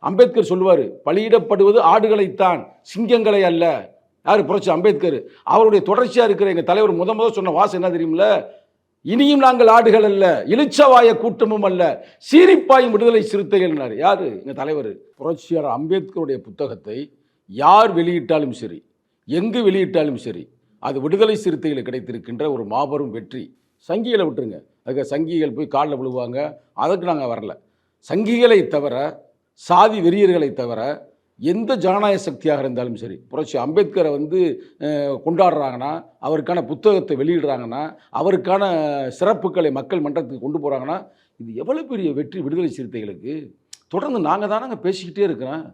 அம்பேத்கர் சொல்லுவார், பலியிடப்படுவது ஆடுகளைத்தான், சிங்கங்களை அல்ல. யாரு? புரட்சி அம்பேத்கர். அவருடைய தொடர்ச்சியாக இருக்கிற எங்கள் தலைவர் முத சொன்ன வாசம் என்ன தெரியுமில்ல? இனியும் நாங்கள் ஆடுகள் அல்ல, இளிச்சவாய கூட்டமும் அல்ல, சீரிப்பாயும் விடுதலை சிறுத்தைகள். யாரு? எங்கள் தலைவர். புரட்சியாளர் அம்பேத்கருடைய புத்தகத்தை யார் வெளியிட்டாலும் சரி, எங்கு வெளியிட்டாலும் சரி, அது விடுதலை சிறுத்தைகளுக்கு கிடைத்திருக்கின்ற ஒரு மாபெரும் வெற்றி. சங்கிகளை விட்டுருங்க, அதுக்கு சங்கிகள் போய் காலில் விழுவாங்க, அதுக்கு நாங்கள் வரல. சங்கிகளை தவிர, சாதி வெறியர்களை தவிர எந்த ஜனநாயக சக்தியாக இருந்தாலும் சரி, புரட்சி அம்பேத்கரை கொண்டாடுறாங்கன்னா, அவருக்கான புத்தகத்தை வெளியிடுறாங்கன்னா, அவருக்கான சிறப்புகளை மக்கள் மன்றத்துக்கு கொண்டு போகிறாங்கன்னா, இது எவ்வளோ பெரிய வெற்றி விடுதலை சிறுத்தைகளுக்கு. தொடர்ந்து நாங்கள் தானங்க பேசிக்கிட்டே இருக்கிறோம்.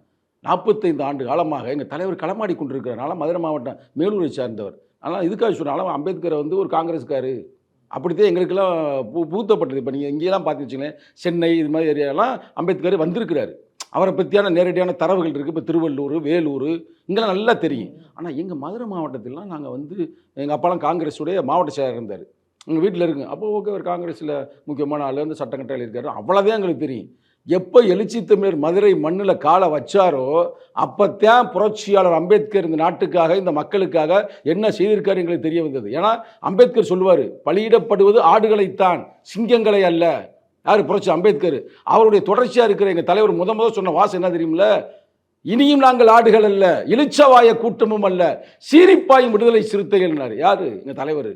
45 ஆண்டு காலமாக எங்கள் தலைவர் களமாடி கொண்டிருக்கிறனால மதுரை மாவட்டம் மேலூரை சார்ந்தவர். அதனால் இதுக்காக சொன்னாலும் அம்பேத்கரை ஒரு காங்கிரஸ்காரு அப்படித்தான் எங்களுக்கெல்லாம் பூத்தப்பட்டது. இப்போ நீங்கள் இங்கேயெல்லாம் பார்த்து வச்சுங்களேன், சென்னை இது மாதிரி ஏரியாலாம் அம்பேத்கர் வந்திருக்கிறாரு. அவரை பற்றியான நேரடியான தரவுகள் இருக்குது. இப்போ திருவள்ளூர், வேலூர் இங்கெல்லாம் நல்லா தெரியும். ஆனால் எங்கள் மதுரை மாவட்டத்திலாம் நாங்கள் எங்கள் அப்பாலாம் காங்கிரஸுடைய மாவட்ட செயலர் இருந்தார், எங்கள் வீட்டில் இருக்குங்க. அப்போ ஓகே, ஒரு காங்கிரஸில் முக்கியமான ஆள் சட்டக்கட்டையில் இருக்காரு, அவ்வளோதான் எங்களுக்கு தெரியும். எப்போ எழுச்சி தமிழர் மதுரை மண்ணில் காலை வச்சாரோ அப்போத்தான் புரட்சியாளர் அம்பேத்கர் இந்த நாட்டுக்காக, இந்த மக்களுக்காக என்ன செய்திருக்காரு எங்களுக்கு தெரிய வந்தது. ஏன்னா அம்பேத்கர் சொல்லுவார், பலியிடப்படுவது ஆடுகளைத்தான், சிங்கங்களை அல்ல. யார்? புரட்சி அம்பேத்கர். அவருடைய தொடர்ச்சியாக இருக்கிற எங்கள் தலைவர் முத சொன்ன வாசம் என்ன தெரியுமில்ல? இனியும் நாங்கள் ஆடுகள் அல்ல, இளிச்சவாய கூட்டமும் அல்ல, சீரிப்பாயும் விடுதலை சிறுத்தைகள். யாரு? எங்கள் தலைவர்.